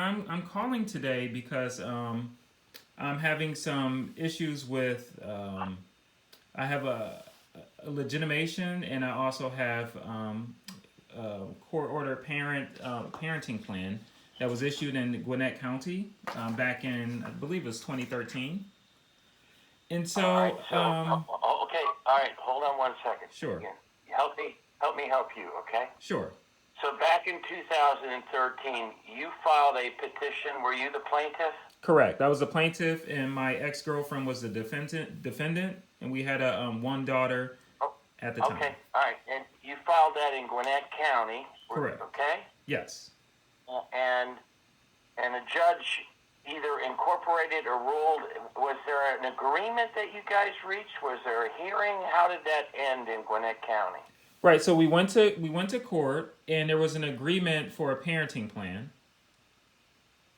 I'm calling today because I'm having some issues with I have a legitimation, and I also have a court order parenting plan that was issued in Gwinnett County back in, I believe it was 2013. And All right. so, So, okay. All right. Hold on one second. sure, Again, help you. Okay. sure. So back in 2013, you filed a petition. Were you the plaintiff? Correct. I was a plaintiff, and my ex girlfriend was the defendant, and we had a one daughter Oh, at the time. okay. All right. And you filed that in Gwinnett County. Correct. Okay. Yes. And a judge either incorporated or ruled. Was there an agreement that you guys reached? Was there a hearing? How did that end in Gwinnett County? Right. So we went to court, and there was an agreement for a parenting plan.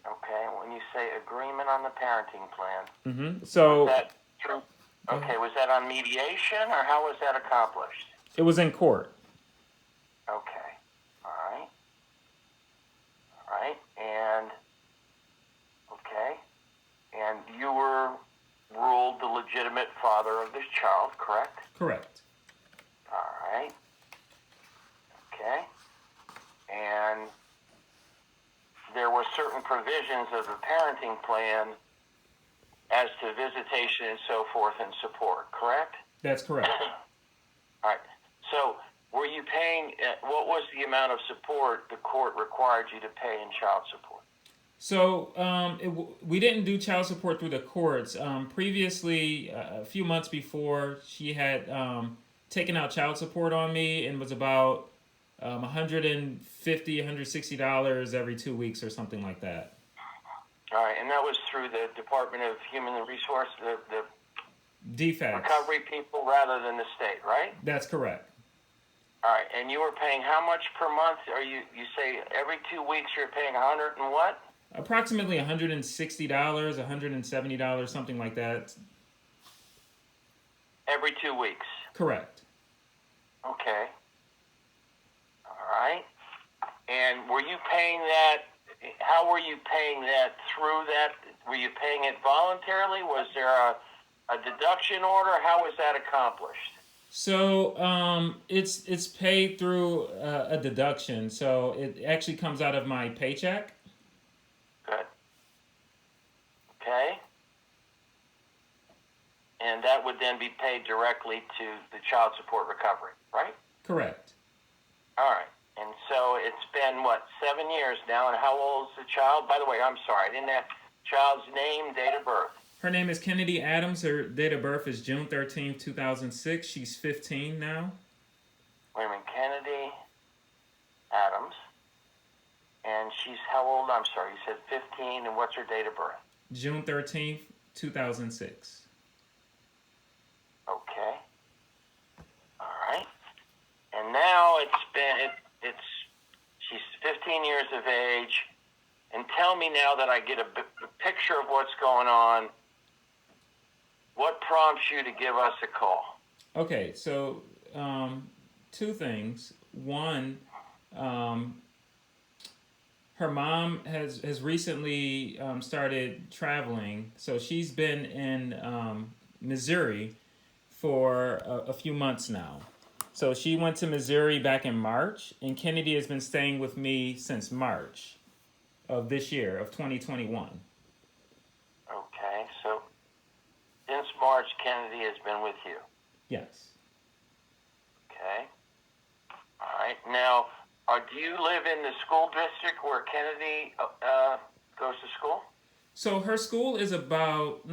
Okay. When you say agreement on the parenting plan, was So that true? Okay. Was that on mediation, or how was that accomplished? it was in court. Okay. All right. All right. And okay. And you were ruled the legitimate father of this child, correct? Correct. All right. Okay. And there were certain provisions of the parenting plan as to visitation and so forth and support, correct? That's correct. All right. So were you paying, what was the amount of support the court required you to pay in child support? So we didn't do child support through the courts. Previously, a few months before, she had taken out child support on me, and was about $150, $160 every 2 weeks or something like that. All right. And that was through the Department of Human Resource, the DFACS. recovery people rather than the state, right? That's correct. All right. And you were paying how much per month? Or you say every 2 weeks you're paying 100 and what? Approximately $160, $170, something like that. Every 2 weeks. Correct. Okay. All right. And were you paying that? How were you paying that through that? Were you paying it voluntarily? Was there a deduction order? How was that accomplished? So it's paid through a deduction. So it actually comes out of my paycheck. Good. Okay. And that would then be paid directly to the child support recovery, right? Correct. All right. And so it's been, 7 years now, and how old is the child? By the way, I'm sorry, I didn't have child's name, date of birth. Her name is Kennedy Adams. Her date of birth is June 13th, 2006. She's 15 now. Wait a minute, Kennedy Adams. And she's how old? I'm sorry, you said 15, and what's her date of birth? June 13th, 2006. Okay. All right. And now she's 15 years of age. And tell me now that I get a picture of what's going on, what prompts you to give us a call? Okay, so two things. One, her mom has recently started traveling, so she's been in Missouri for a few months now. So she went to Missouri back in March, and Kennedy has been staying with me since March of this year, of 2021. Okay, so since March, Kennedy has been with you. Yes. Okay. All right. Now, do you live in the school district where Kennedy goes to school? So her school is about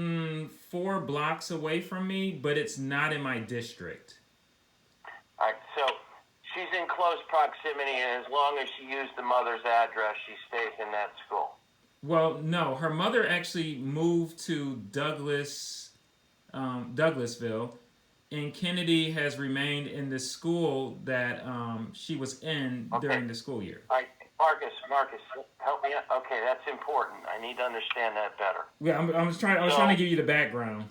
4 blocks away from me, but it's not in my district. All right, so she's in close proximity, and as long as she used the mother's address, she stays in that school. Well, no, her mother actually moved to Douglasville, and Kennedy has remained in the school that she was in during the school year. All right, Marcus, help me out. Okay, that's important. I need to understand that better. Yeah, I was trying to give you the background.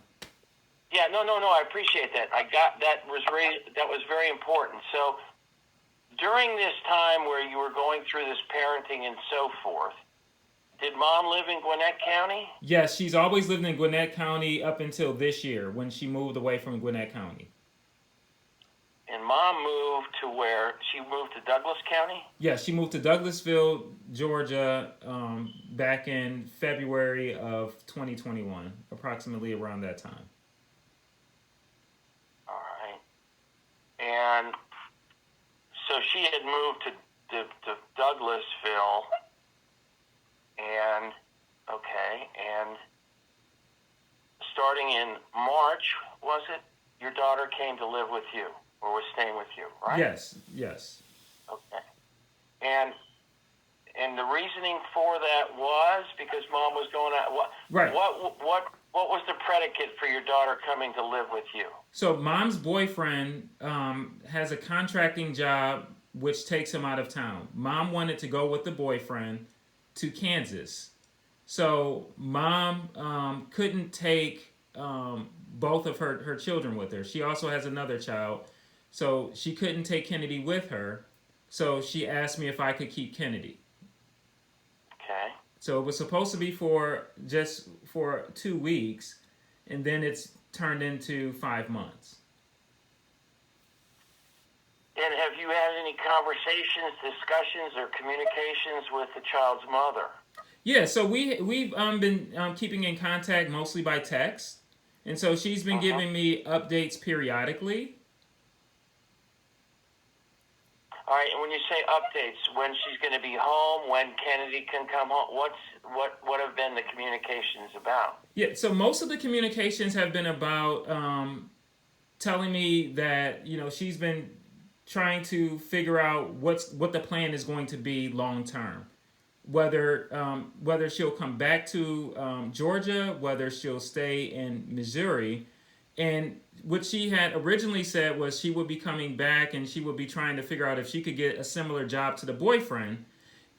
Yeah, no, I appreciate that. I got that was very important. So during this time where you were going through this parenting and so forth, did did Mom live in Gwinnett County? Yes, she's always lived in Gwinnett County up until this year when she moved away from Gwinnett County. And Mom moved to where? She moved to Douglas County? Yeah, she moved to Douglasville, Georgia, back in February of 2021, approximately around that time. All right. And so she had moved to Douglasville, and starting in March, was it? Your daughter came to live with you, or was staying with you, right? Yes, yes. Okay. And the reasoning for that was because Mom was going out. Right. What was the predicate for your daughter coming to live with you? So Mom's boyfriend has a contracting job which takes him out of town. Mom wanted to go with the boyfriend to Kansas. So Mom couldn't take both of her children with her. She also has another child. So she couldn't take Kennedy with her. So she asked me if I could keep Kennedy. Okay. So it was supposed to be for 2 weeks, and then it's turned into 5 months. And have you had any conversations, discussions, or communications with the child's mother? Yeah, so we've been keeping in contact mostly by text, and so she's been giving me updates periodically. All right, and when you say updates, when she's going to be home, when Kennedy can come home, what have been the communications about? Yeah, so most of the communications have been about telling me that she's been trying to figure out what the plan is going to be long term. Whether she'll come back to Georgia, whether she'll stay in Missouri. And what she had originally said was she would be coming back and she would be trying to figure out if she could get a similar job to the boyfriend.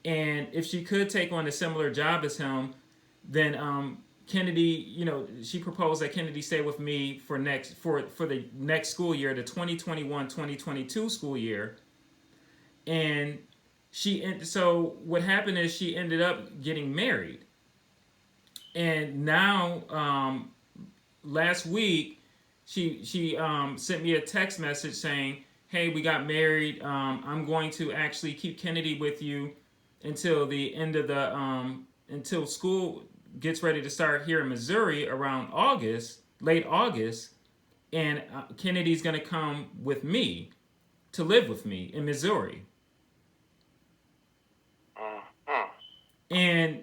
And if she could take on a similar job as him, then Kennedy, she proposed that Kennedy stay with me for the next school year, the 2021-2022 school year. And so what happened is she ended up getting married. And now last week she sent me a text message saying, "Hey, we got married. I'm going to actually keep Kennedy with you until the end of until school gets ready to start here in Missouri around late August, and Kennedy's going to come with me to live with me in Missouri." And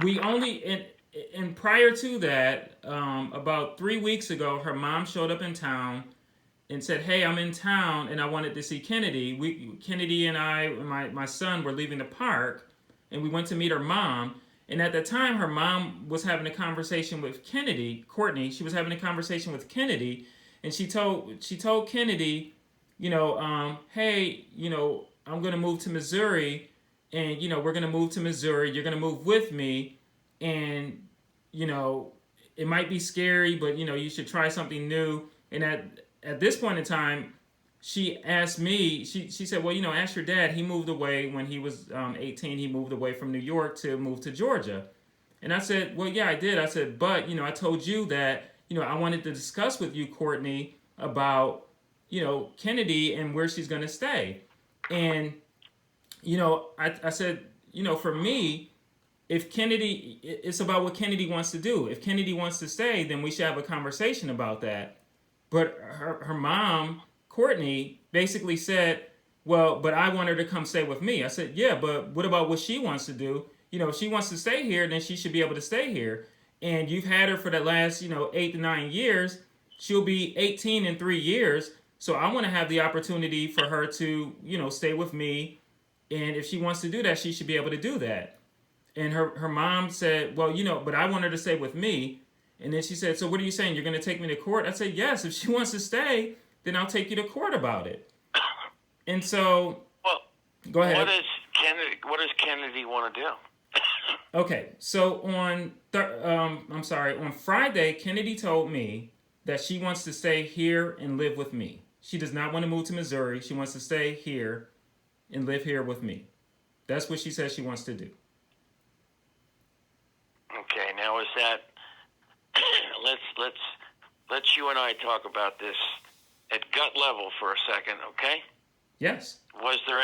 we only and prior to that, about 3 weeks ago, her mom showed up in town and said, "Hey, I'm in town and I wanted to see Kennedy." Kennedy and I, my son, were leaving the park, and we went to meet her mom. And at the time, her mom was having a conversation with Courtney. She was having a conversation with Kennedy, and she told Kennedy, "Hey, I'm going to move to Missouri, and we're going to move to Missouri. You're going to move with me, and it might be scary, but you should try something new." And at this point in time, she asked me, she said, "Well, ask your dad. He moved away when he was 18. He moved away from New York to move to Georgia." And I said, "Well, yeah, I did." I said, "But, I told you that, I wanted to discuss with you, Courtney, about, Kennedy and where she's going to stay." And, I said, for me, if Kennedy, it's about what Kennedy wants to do. If Kennedy wants to stay, then we should have a conversation about that. But her mom, Courtney, basically said, "Well, but I want her to come stay with me." I said, "Yeah, but what about what she wants to do? If she wants to stay here, then she should be able to stay here. And you've had her for the last, 8 to 9 years. She'll be 18 in 3 years. So I want to have the opportunity for her to, stay with me. And if she wants to do that, she should be able to do that." And her mom said, "Well, but I want her to stay with me." And then she said, "So what are you saying? You're going to take me to court?" I said, "Yes, if she wants to stay, then I'll take you to court about it." And so, well, go ahead. What does Kennedy want to do? Okay, so on Friday, Kennedy told me that she wants to stay here and live with me. She does not want to move to Missouri. She wants to stay here and live here with me. That's what she says she wants to do. that let's you and I talk about this at gut level for a second, okay? Yes. Was there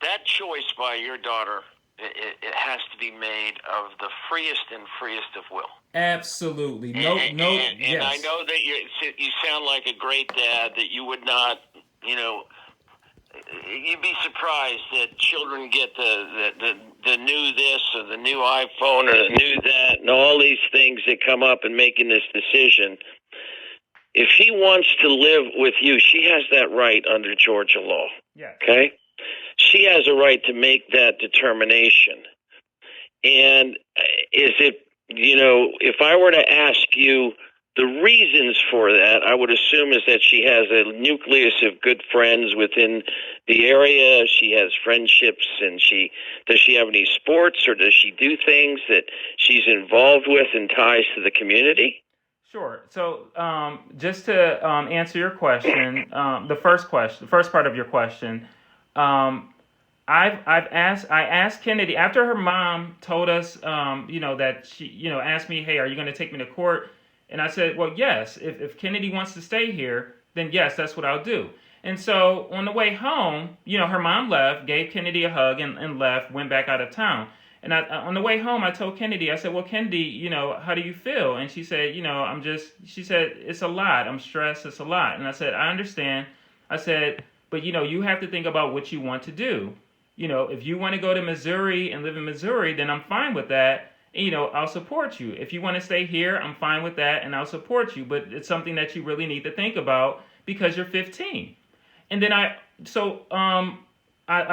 that choice by your daughter? It has to be made of the freest of will. Absolutely. No. And Yes. I know that you sound like a great dad. That you would not, you'd be surprised that children get the new this or the new iPhone or the new that and all these things that come up in making this decision. If she wants to live with you, she has that right under Georgia law. Yes. Okay? She has a right to make that determination. And is it, if I were to ask you the reasons for that, I would assume is that she has a nucleus of good friends within the area. She has friendships, and does she have any sports, or does she do things that she's involved with and ties to the community? Sure. So, just to answer your question, the first part of your question, I asked Kennedy after her mom told us, that she, asked me, hey, are you going to take me to court? And I said, well, yes. If Kennedy wants to stay here, then yes, that's what I'll do. And so on the way home, her mom left, gave Kennedy a hug, and left, went back out of town. And on the way home, I told Kennedy, I said, well, Kennedy, how do you feel? And she said, she said, it's a lot. I'm stressed. It's a lot. And I said, I understand. I said, but, you have to think about what you want to do. If you want to go to Missouri and live in Missouri, then I'm fine with that. And, I'll support you. If you want to stay here, I'm fine with that, and I'll support you. But it's something that you really need to think about because you're 15. And then I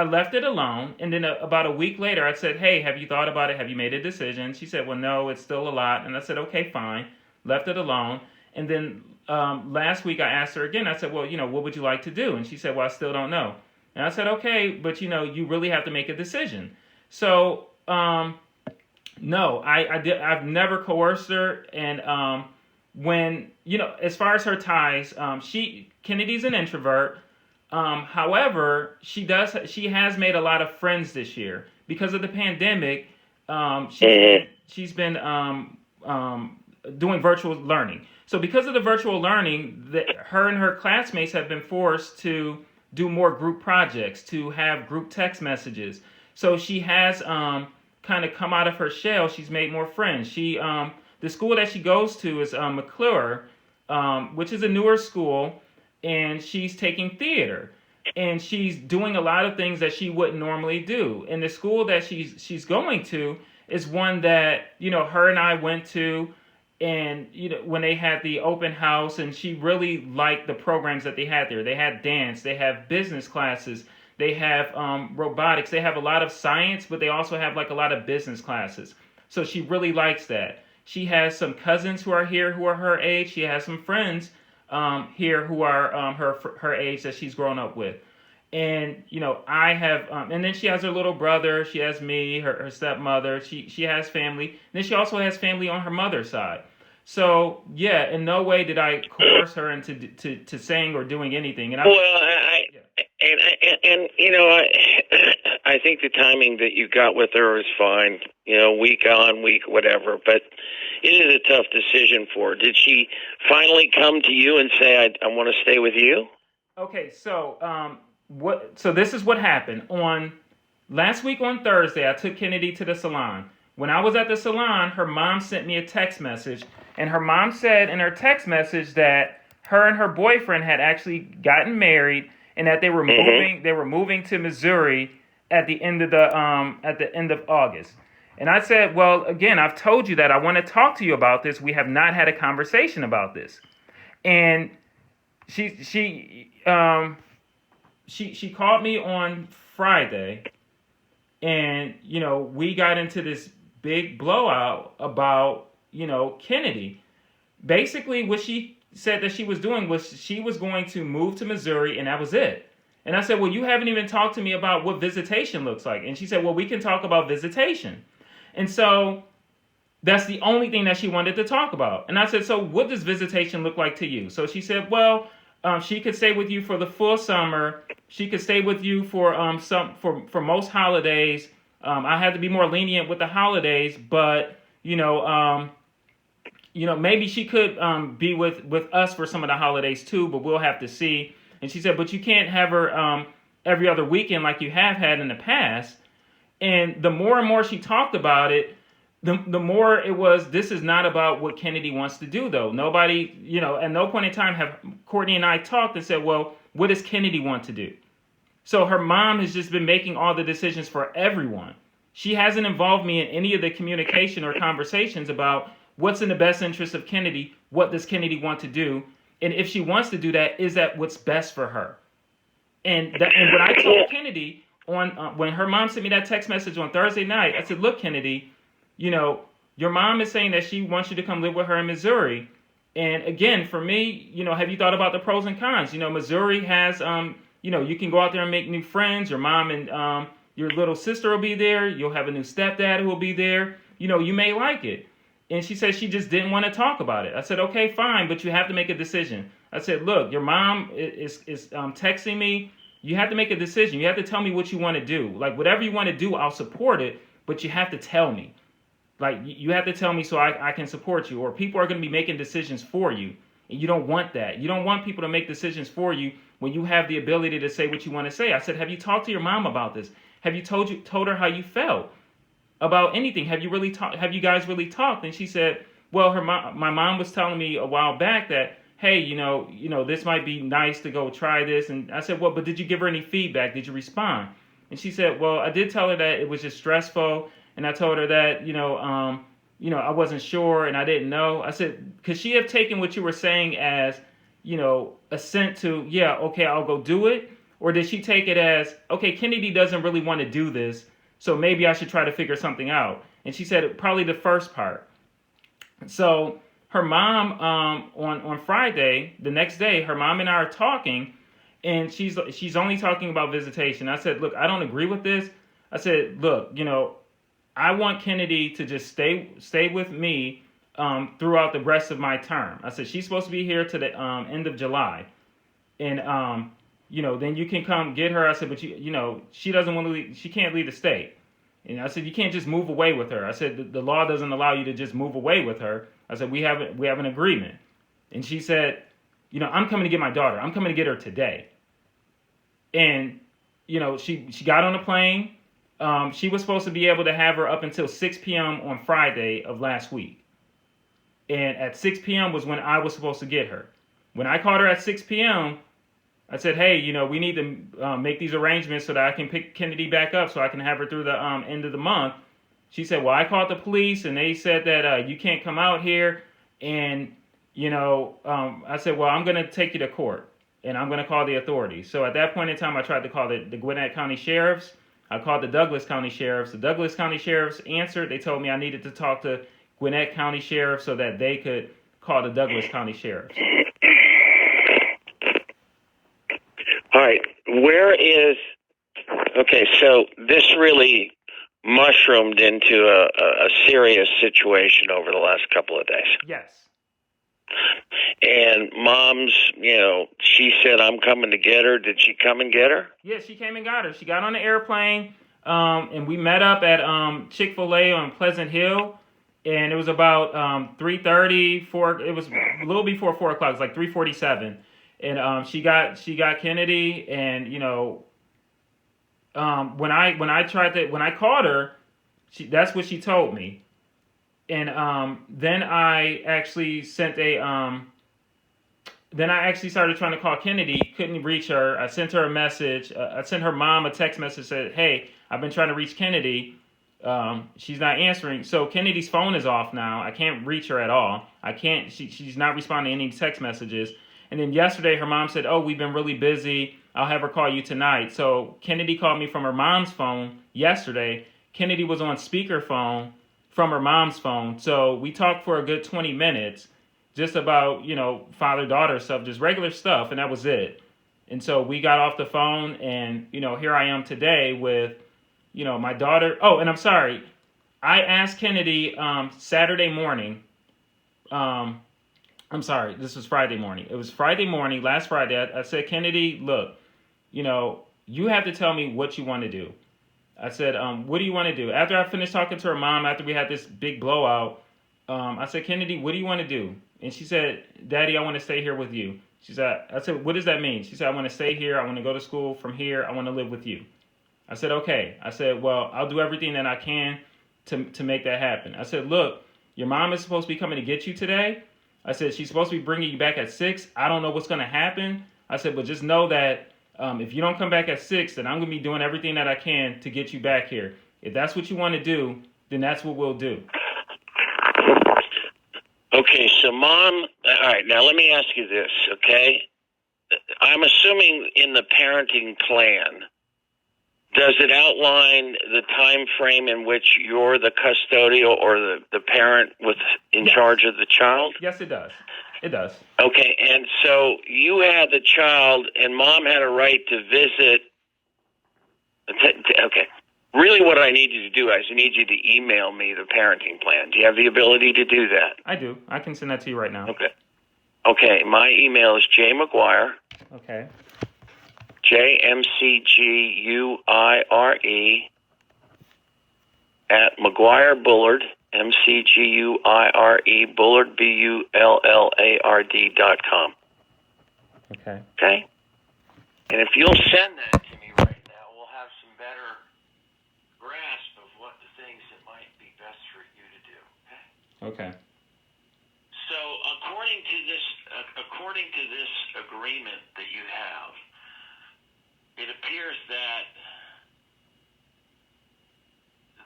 left it alone, and then about a week later, I said, hey, have you thought about it? Have you made a decision? She said, well, no, it's still a lot. And I said, okay, fine. Left it alone. And then last week, I asked her again. I said, well, what would you like to do? And she said, well, I still don't know. And I said, okay, but, you really have to make a decision. So, no, I've never coerced her. And when, as far as her ties, Kennedy's an introvert. However, she has made a lot of friends this year because of the pandemic. She's been doing virtual learning. So because of the virtual learning, her and her classmates have been forced to do more group projects, to have group text messages. So she has kind of come out of her shell. She's made more friends. The school that she goes to is McClure, which is a newer school. And she's taking theater, and she's doing a lot of things that she wouldn't normally do. And the school that she's going to is one that, her and I went to, and, when they had the open house, and she really liked the programs that they had there. They had dance, they have business classes, they have robotics, they have a lot of science, but they also have like a lot of business classes. So she really likes that. She has some cousins who are here who are her age. She has some friends here who are her age that she's grown up with. And, I have, and then she has her little brother, she has me, her stepmother, she has family. And then she also has family on her mother's side. So, yeah, in no way did I coerce her into to saying or doing anything. And I think the timing that you got with her is fine, week on, week, whatever, but it is a tough decision for her. Did she finally come to you and say, I want to stay with you? Okay, so so this is what happened. Last week on Thursday, I took Kennedy to the salon. When I was at the salon, her mom sent me a text message, and her mom said in her text message that her and her boyfriend had actually gotten married, and that they were moving to Missouri at the end of August. And I said, well, again, I've told you that I want to talk to you about this. We have not had a conversation about this. And she called me on Friday, and, we got into this big blowout about, Kennedy. Basically, what she said that she was doing was she was going to move to Missouri, and that was it. And I said, well, you haven't even talked to me about what visitation looks like. And she said, well, we can talk about visitation. And so that's the only thing that she wanted to talk about. And I said, so what does visitation look like to you? So she said, well, she could stay with you for the full summer. She could stay with you for most holidays. I had to be more lenient with the holidays, but maybe she could be with us for some of the holidays too, but we'll have to see. And she said, but you can't have her every other weekend like you have had in the past. And the more and more she talked about it, the more it was, this is not about what Kennedy wants to do, though. Nobody, at no point in time have Courtney and I talked and said, well, what does Kennedy want to do? So her mom has just been making all the decisions for everyone. She hasn't involved me in any of the communication or conversations about what's in the best interest of Kennedy, what does Kennedy want to do, and if she wants to do that, is that what's best for her? And when I told Kennedy when her mom sent me that text message on Thursday night, I said, look, Kennedy, your mom is saying that she wants you to come live with her in Missouri. And again, for me, have you thought about the pros and cons? Missouri has, you can go out there and make new friends. Your mom and your little sister will be there. You'll have a new stepdad who will be there. You may like it. And she said she just didn't want to talk about it. I said, okay, fine, but you have to make a decision. I said, look, your mom is texting me. You have to make a decision. You have to tell me what you want to do. Like, whatever you want to do, I'll support it, but you have to tell me. Like, you have to tell me so I can support you, or people are going to be making decisions for you, and you don't want that. You don't want people to make decisions for you when you have the ability to say what you want to say. I said, have you talked to your mom about this? Have you told her how you felt about anything? Have you guys really talked? And she said, well, my mom was telling me a while back that, hey, this might be nice to go try this. And I said, well, but did you give her any feedback? Did you respond? And she said, well, I did tell her that it was just stressful. And I told her that, I wasn't sure and I didn't know. I said, could she have taken what you were saying as, assent to, yeah, okay, I'll go do it? Or did she take it as, okay, Kennedy doesn't really want to do this, so maybe I should try to figure something out? And she said probably the first part. So her mom, on Friday, the next day, her mom and I are talking, and she's only talking about visitation. I said, look, I don't agree with this. I said, look, I want Kennedy to just stay with me throughout the rest of my term. I said, she's supposed to be here to the end of July. And, then you can come get her. I said, but she doesn't want to leave. She can't leave the state. And I said, you can't just move away with her. I said, the law doesn't allow you to just move away with her. I said, we have an agreement. And she said, I'm coming to get my daughter. I'm coming to get her today. And, she got on a plane. She was supposed to be able to have her up until 6 p.m. on Friday of last week. And at 6 p.m. was when I was supposed to get her. When I called her at 6 p.m., I said, hey, we need to make these arrangements so that I can pick Kennedy back up so I can have her through the end of the month. She said, well, I called the police and they said that you can't come out here. And, I said, well, I'm going to take you to court and I'm going to call the authorities. So at that point in time, I tried to call the Gwinnett County Sheriffs. I called the Douglas County Sheriffs. The Douglas County Sheriffs answered. They told me I needed to talk to Gwinnett County Sheriff so that they could call the Douglas County Sheriffs. All right. Okay, so this really mushroomed into a serious situation over the last couple of days. Yes. And Mom's, she said, I'm coming to get her. Did she come and get her? Yeah, she came and got her. She got on the airplane, and we met up at Chick-fil-A on Pleasant Hill. And it was about 3:30, 4. It was a little before 4 o'clock. It was like 3:47. And she got Kennedy, and when I called her, that's what she told me. And then I actually started trying to call Kennedy. Couldn't reach her. I sent her a message. I sent her mom a text message. Said, "Hey, I've been trying to reach Kennedy. She's not answering." So Kennedy's phone is off now. I can't reach her at all. I can't. She's not responding to any text messages. And then yesterday, her mom said, "Oh, we've been really busy. I'll have her call you tonight." So Kennedy called me from her mom's phone yesterday. Kennedy was on speakerphone from her mom's phone. So we talked for a good 20 minutes just about, father-daughter stuff, just regular stuff, and that was it. And so we got off the phone, and, here I am today with, my daughter. Oh, and I'm sorry. I asked Kennedy Saturday morning. I'm sorry, this was Friday morning. It was Friday morning, last Friday. I said, Kennedy, look, you have to tell me what you want to do. I said, what do you want to do? After I finished talking to her mom, after we had this big blowout, I said, Kennedy, what do you want to do? And she said, Daddy, I want to stay here with you. I said, what does that mean? She said, I want to stay here. I want to go to school from here. I want to live with you. I said, okay. I said, well, I'll do everything that I can to make that happen. I said, look, your mom is supposed to be coming to get you today. I said, she's supposed to be bringing you back at 6. I don't know what's going to happen. I said, but just know that if you don't come back at 6, then I'm going to be doing everything that I can to get you back here. If that's what you want to do, then that's what we'll do. Okay, so Mom, all right, now let me ask you this, okay? I'm assuming in the parenting plan, does it outline the time frame in which you're the custodial or the parent in charge of the child? Yes, it does. It does. Okay, and so you had the child, and Mom had a right to visit. Okay, really what I need you to do is I need you to email me the parenting plan. Do you have the ability to do that? I do. I can send that to you right now. Okay, my email is jmcguire. Okay. JMCGUIRE at McGuire Bullard, MCGUIRE, Bullard, BULLARD.com. Okay. Okay? And if you'll send that to me right now, we'll have some better grasp of what the things that might be best for you to do. Okay? Okay. So according to this agreement that you have, it appears that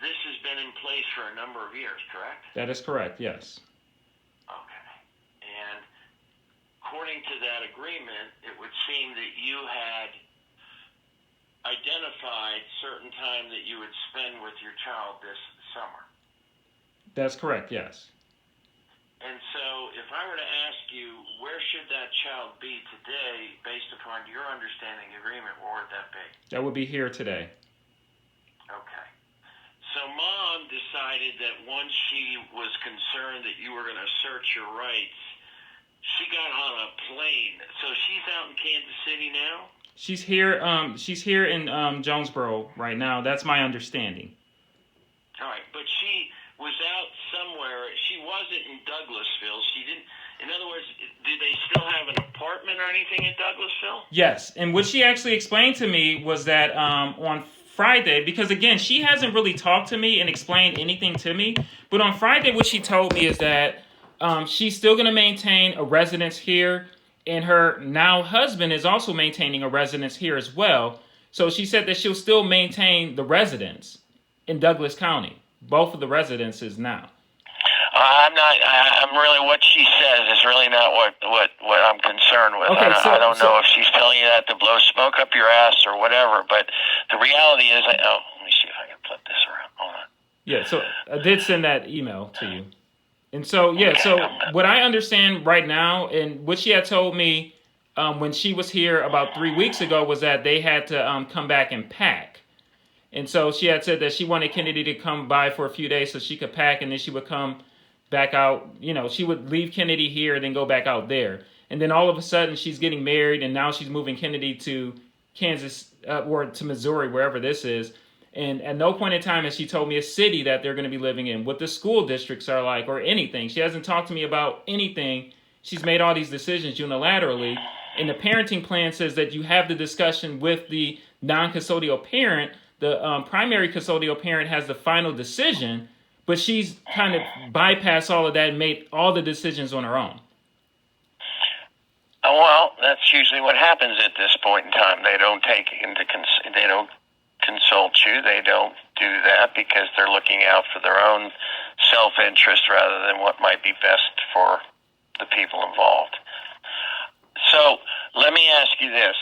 this has been in place for a number of years, correct? That is correct, yes. Okay. And according to that agreement, it would seem that you had identified certain time that you would spend with your child this summer. That's correct, yes. And so if I were to ask you, where should that child be today based upon your understanding agreement, where would that be? That would be here today. Okay. So Mom decided that once she was concerned that you were going to assert your rights, she got on a plane. So she's out in Kansas City now? She's here in Jonesboro right now. That's my understanding. All right, but she was out somewhere. She wasn't in Douglasville. She didn't. In other words, did they still have an apartment or anything in Douglasville? Yes, and what she actually explained to me was that on Friday, because again, she hasn't really talked to me and explained anything to me, but on Friday what she told me is that she's still going to maintain a residence here, and her now husband is also maintaining a residence here as well. So she said that she'll still maintain the residence in Douglas County, both of the residences now. I'm really, what she says is really not what I'm concerned with. Okay, I don't know if she's telling you that to blow smoke up your ass or whatever, but the reality is, let me see if I can flip this around. Hold on. Yeah, so I did send that email to you. And so, yeah, so what I understand right now, and what she had told me when she was here about 3 weeks ago, was that they had to come back and pack. And so she had said that she wanted Kennedy to come by for a few days so she could pack, and then she would come back out. You know, she would leave Kennedy here and then go back out there. And then all of a sudden she's getting married, and now she's moving Kennedy to Kansas or to Missouri, wherever this is. And at no point in time has she told me a city that they're going to be living in, what the school districts are like, or anything. She hasn't talked to me about anything. She's made all these decisions unilaterally. And the parenting plan says that you have the discussion with the non-custodial parent. The primary custodial parent has the final decision, but she's kind of bypassed all of that and made all the decisions on her own. Well, that's usually what happens at this point in time. They don't they don't consult you. They don't do that because they're looking out for their own self-interest rather than what might be best for the people involved. So let me ask you this.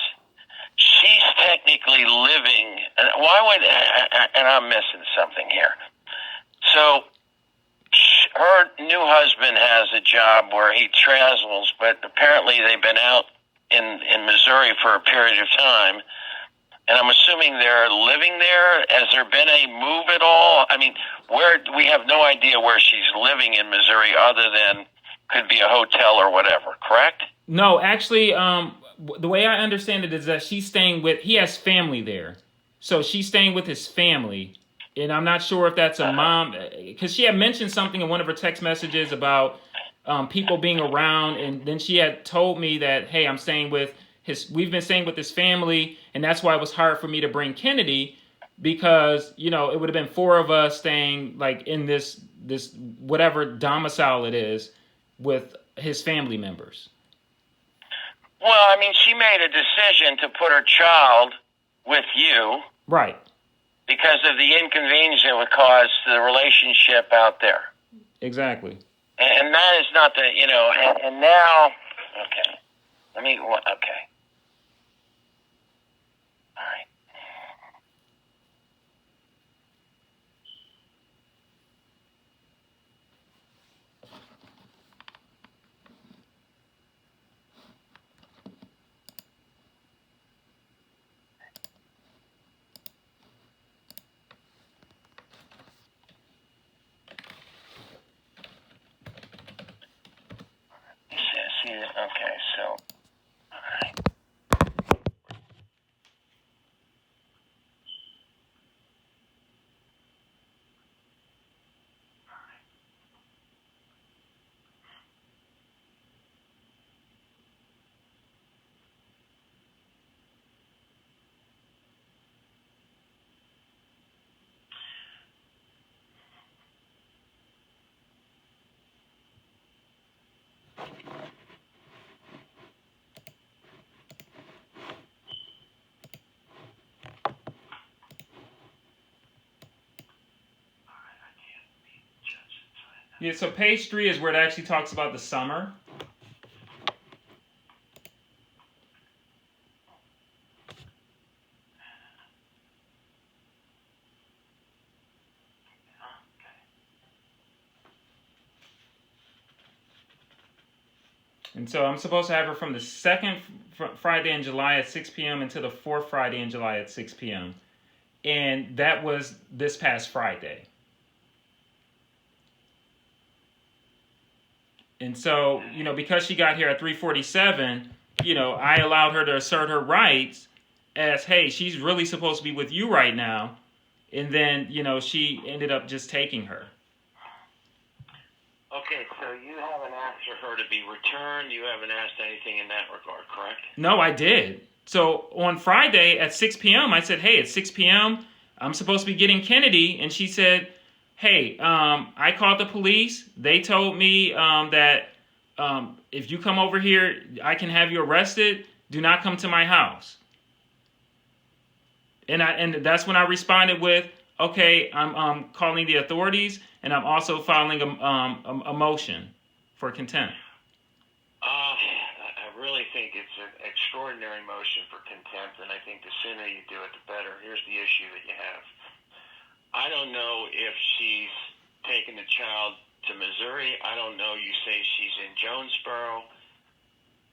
She's technically living, and I'm missing something here. So her new husband has a job where he travels, but apparently they've been out in Missouri for a period of time. And I'm assuming they're living there. Has there been a move at all? I mean, we have no idea where she's living in Missouri other than could be a hotel or whatever, correct? No, actually, the way I understand it is that she's staying he has family there. So she's staying with his family, and I'm not sure if that's a mom, because she had mentioned something in one of her text messages about people being around, and then she had told me that, hey, I'm staying with his. We've been staying with his family, and that's why it was hard for me to bring Kennedy, because it would have been four of us staying like in this whatever domicile it is with his family members. Well, I mean, she made a decision to put her child with you. Right. Because of the inconvenience it would cause to the relationship out there. Exactly. And that is not the, and now, okay. Okay. All right. Okay, so, all right. Yeah, so page 3 is where it actually talks about the summer. And so I'm supposed to have her from the second Friday in July at 6 p.m. until the fourth Friday in July at 6 p.m. And that was this past Friday. And so, because she got here at 3:47, I allowed her to assert her rights as, hey, she's really supposed to be with you right now. And then, she ended up just taking her. Okay, so you haven't asked for her to be returned. You haven't asked anything in that regard, correct? No, I did. So on Friday at 6 p.m., I said, hey, at 6 p.m., I'm supposed to be getting Kennedy. And she said, hey, I called the police. They told me that if you come over here, I can have you arrested. Do not come to my house. And that's when I responded with, okay, I'm calling the authorities, and I'm also filing a motion for contempt. I really think it's an extraordinary motion for contempt, and I think the sooner you do it, the better. Here's the issue that you have. I don't know if she's taken the child to Missouri. I don't know. You say she's in Jonesboro,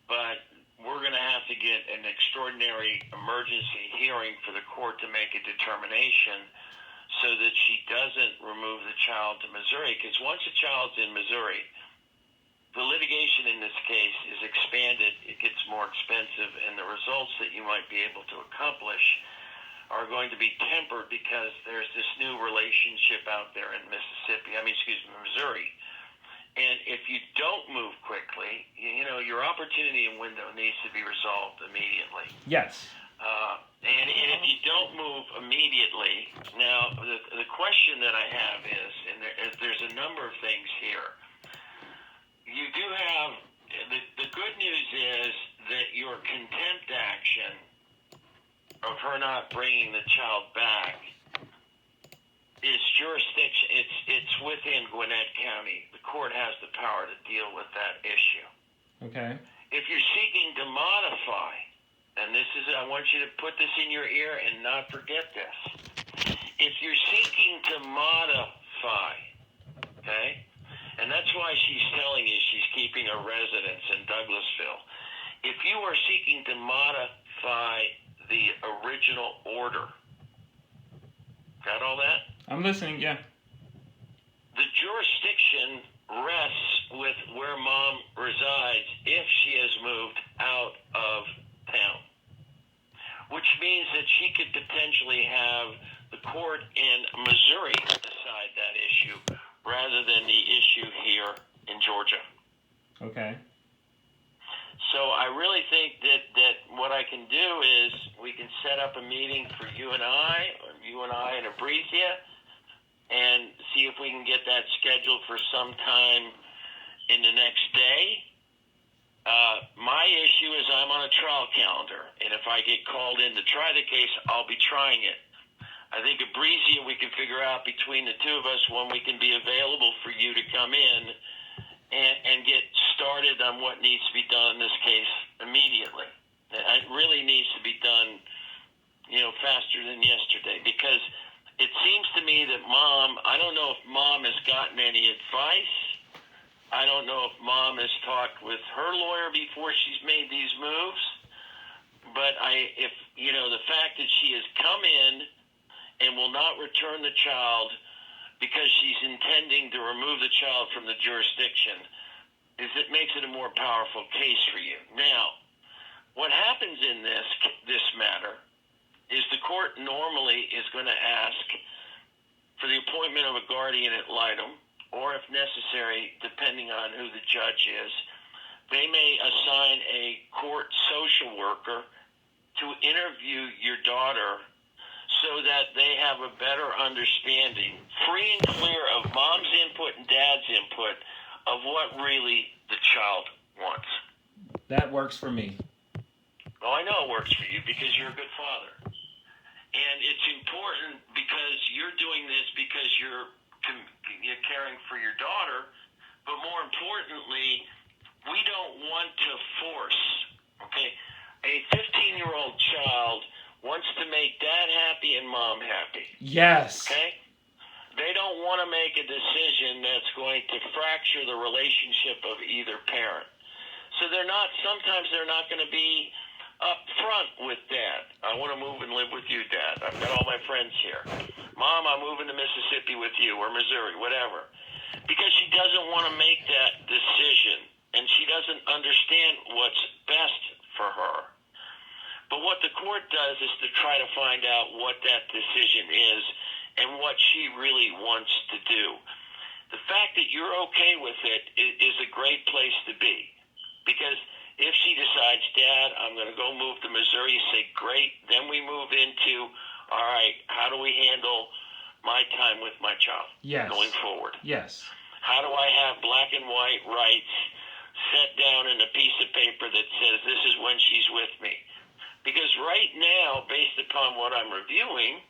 but we're going to have to get an extraordinary emergency hearing for the court to make a determination so that she doesn't remove the child to Missouri. Because once a child's in Missouri, the litigation in this case is expanded. It gets more expensive, and the results that you might be able to accomplish are going to be tempered because there's this new relationship out there in Missouri. And if you don't move quickly, your opportunity and window needs to be resolved immediately. Yes. And if you don't move immediately, now the question that I have is, and there's a number of things here. You do have, the good news is that your contempt action of her not bringing the child back is jurisdiction. It's within Gwinnett County. The court has the power to deal with that issue. Okay. If you're seeking to modify, and I want you to put this in your ear and not forget this. If you're seeking to modify, okay, and that's why she's telling you she's keeping a residence in Douglasville. If you are seeking to modify the original order, got all that? I'm listening, yeah. The jurisdiction rests with where mom resides if she has moved out of town. which means that she could potentially have the court in Missouri decide that issue rather than the issue here in Georgia. Okay. So I really think that what I can do is we can set up a meeting for you and I and Abrizia, and see if we can get that scheduled for some time in the next day. My issue is I'm on a trial calendar, and if I get called in to try the case, I'll be trying it. I think Abrizia, we can figure out between the two of us when we can be available for you to come in and get started on what needs to be done in this case immediately. It really needs to be done, faster than yesterday, because it seems to me that I don't know if Mom has gotten any advice. I don't know if Mom has talked with her lawyer before she's made these moves. But the fact that she has come in and will not return the child because she's intending to remove the child from the jurisdiction, it makes it a more powerful case for you. Now, what happens in this matter is the court normally is going to ask for the appointment of a guardian ad litem, or if necessary, depending on who the judge is, they may assign a court social worker to interview your daughter so that they have a better understanding, free and clear of Mom's input and Dad's input, of what really the child wants. That works for me. Well, I know it works for you because you're a good father. And it's important because you're doing this because you're caring for your daughter, but more importantly, we don't want to force, okay? A 15-year-old child wants to make Dad happy and Mom happy. Yes. Okay? They don't want to make a decision that's going to fracture the relationship of either parent. So sometimes they're not going to be up front with Dad. I want to move and live with you, Dad. I've got all my friends here. Mom, I'm moving to Mississippi with you, or Missouri, whatever. Because she doesn't want to make that decision, and she doesn't understand what's best for her. But what the court does is to try to find out what that decision is and what she really wants to do. The fact that you're okay with it is a great place to be. Because if she decides, Dad, I'm going to go move to Missouri, you say, great. Then we move into, all right, how do we handle my time with my child going forward? Yes. How do I have black and white rights set down in a piece of paper that says this is when she's with me? Because right now, based upon what I'm reviewing,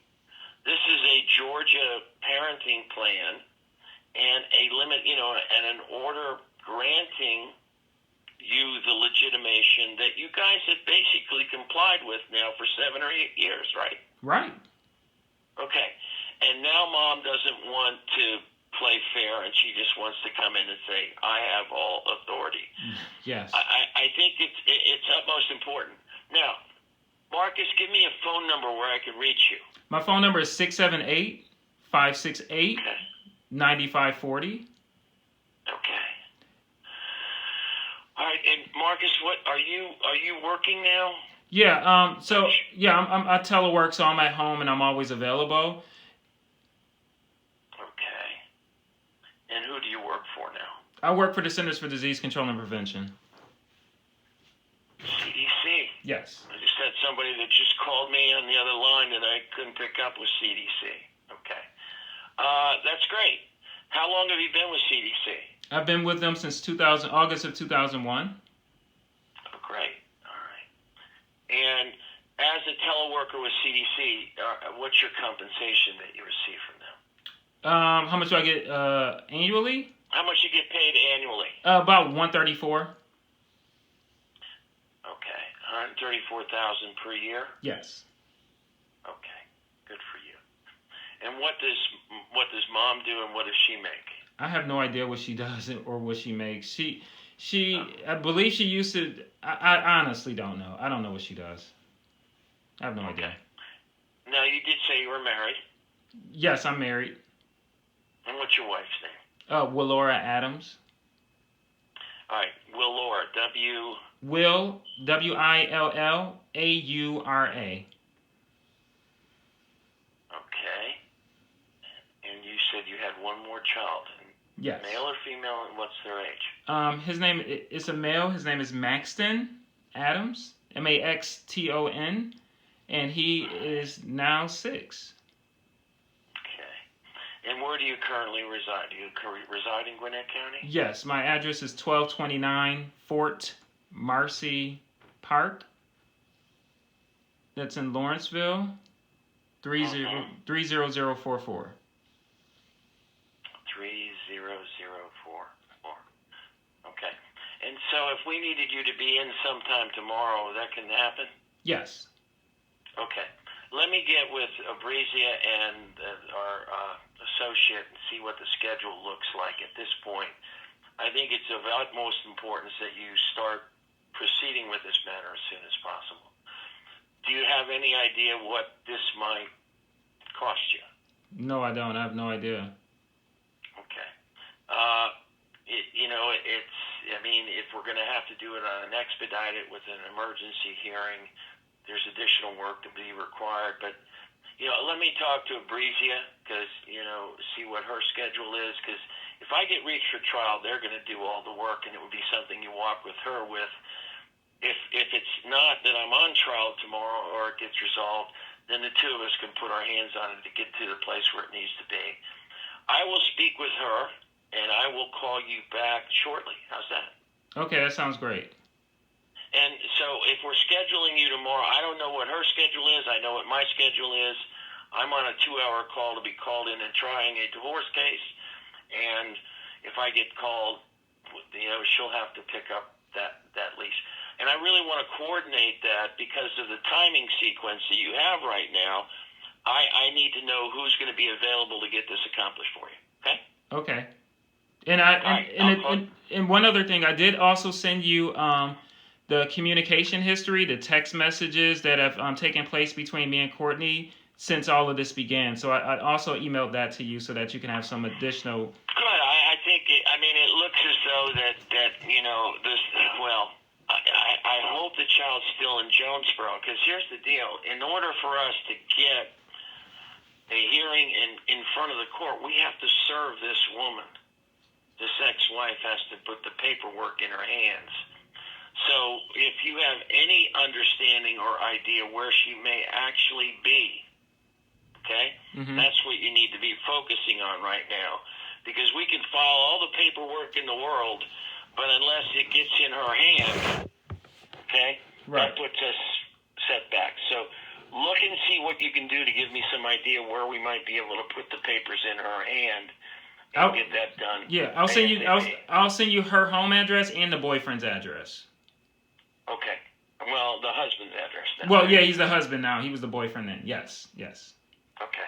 this is a Georgia parenting plan and a limit, and an order granting you the legitimation that you guys have basically complied with now for 7 or 8 years, right? Right. Okay. And now Mom doesn't want to play fair, and she just wants to come in and say, I have all authority. Yes. I think it's utmost important. Now, Marcus, give me a phone number where I can reach you. My phone number is 678-568-9540. Okay. All right, and Marcus, what are you working now? Yeah. I telework, so I'm at home and I'm always available. Okay. And who do you work for now? I work for the Centers for Disease Control and Prevention. CDC. Yes. I just had somebody that just called me on the other line that I couldn't pick up with CDC. Okay. That's great. How long have you been with CDC? I've been with them since August of 2001. Oh, great. All right. And as a teleworker with CDC, what's your compensation that you receive from them? How much do I get annually? How much you get paid annually? About $134,000. Okay, $134,000 per year. Yes. Okay, good for you. And what does Mom do, and what does she make? I have no idea what she does or what she makes. I believe she used to. I honestly don't know. I don't know what she does. I have no idea. Now, you did say you were married. Yes, I'm married. And what's your wife's name? Willora Adams. All right, Willora, Will, Willaura. said you had one more child. Yes. Male or female, and what's their age? His name is a male. His name is Maxton Adams, Maxton, and he is now 6. Okay. And where do you currently reside? Do you reside in Gwinnett County? Yes, my address is 1229 Fort Marcy Park. That's in Lawrenceville, 30044. 30044. Okay. And so if we needed you to be in sometime tomorrow, that can happen? Yes. Okay. Let me get with Abrizia and our associate and see what the schedule looks like at this point. I think it's of utmost importance that you start proceeding with this matter as soon as possible. Do you have any idea what this might cost you? No, I don't. I have no idea. Okay. If we're going to have to do it on an expedited with an emergency hearing, there's additional work to be required. But, let me talk to Abrizia because, see what her schedule is. Because if I get reached for trial, they're going to do all the work, and it would be something you walk with her with. If it's not that I'm on trial tomorrow or it gets resolved, then the two of us can put our hands on it to get to the place where it needs to be. I will speak with her, and I will call you back shortly. How's that? Okay, that sounds great. And so if we're scheduling you tomorrow, I don't know what her schedule is. I know what my schedule is. I'm on a 2-hour call to be called in and trying a divorce case. And if I get called, she'll have to pick up that lease. And I really want to coordinate that because of the timing sequence that you have right now. I need to know who's going to be available to get this accomplished for you. Okay? Okay. And one other thing, I did also send you the communication history, the text messages that have taken place between me and Courtney since all of this began. So I also emailed that to you so that you can have some additional. Good. I think it looks as though that this. Well, I hope the child's still in Jonesboro because here's the deal: in order for us to get a hearing in front of the court, we have to serve this woman. This ex-wife has to put the paperwork in her hands. So if you have any understanding or idea where she may actually be, okay, that's what you need to be focusing on right now. Because we can file all the paperwork in the world, but unless it gets in her hand, okay, right, that puts us set back. So look and see what you can do to give me some idea where we might be able to put the papers in her hand. I'll get that done. Yeah, I'll send you her home address and the boyfriend's address. Okay. Well, the husband's address then. Well, yeah, he's the husband now. He was the boyfriend then. Yes. Okay.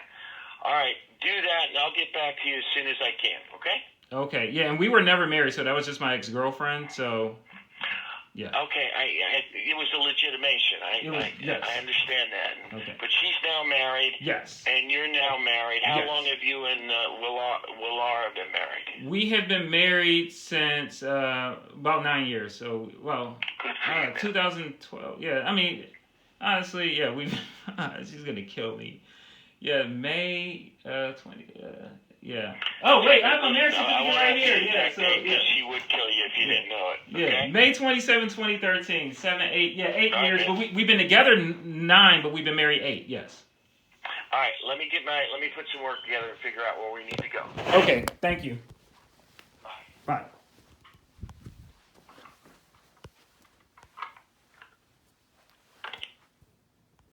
All right. Do that, and I'll get back to you as soon as I can. Okay. Okay. Yeah, and we were never married, so that was just my ex-girlfriend. So. Yeah. Okay, it was a legitimation. Yes. I understand that. Okay. But she's now married. Yes. And you're now married. How Yes. long have you and Willara been married? We have been married since about 9 years. So, well, Good for you, 2012. Yeah, honestly, yeah, she's gonna kill me. Yeah, May 20. Yeah. Oh wait, I have a marriage certificate right here. Yeah, so yeah. She would kill you if you didn't know it. Okay? Yeah, May 27, 2013. 8 years. Okay. But we've been together 9, but we've been married 8. Yes. All right. Let me put some work together and figure out where we need to go. Okay. Thank you. Bye.